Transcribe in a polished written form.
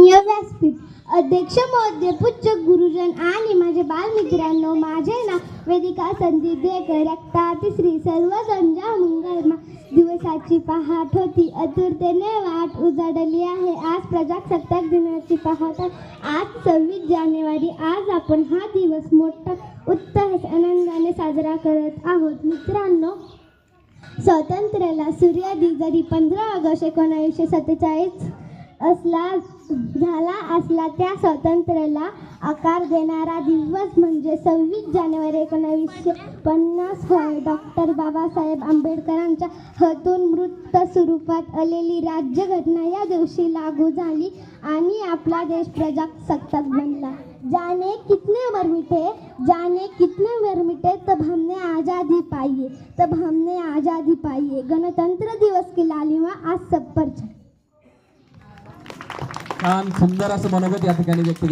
माननीय व्यासपीठ, अध्यक्ष महोदय, पूज्य गुरुजन आणि माझे बालमित्रांनो, माझे नाव वेदिका संदीप देकर. रक्ता तिसरी सर्वजण ज्या मंगल दिवसाची पहाट होती, आतुरतेने वाट उजाडली आहे. आज प्रजासत्ताक दिनाची पहाट, आज 26 जानेवारी. आज आपण हा दिवस मोठा उत्साह आनंदाने साजरा करत आहोत. मित्रांनो, स्वातंत्र्याला सूर्योदय जरी 15 ऑगस्ट 1947 झाला असला, त्या स्वातंत्र्याला आकार देणारा दिवस म्हणजे 26 जानेवारी 1950 होय. डॉक्टर बाबासाहेब आंबेडकरांच्या हातून मूर्त स्वरूपात आलेली राज्यघटना या दिवशी लागू झाली आणि आपला देश प्रजासत्ताक बनला. जाने कितने मर मिटे तब हमने आज़ादी पाई, तब हमने आज़ादी पाई. गणतंत्र दिवस की लालिमा आज सब पर छाई. छान सुंदर असं मनोगत या ठिकाणी व्यक्त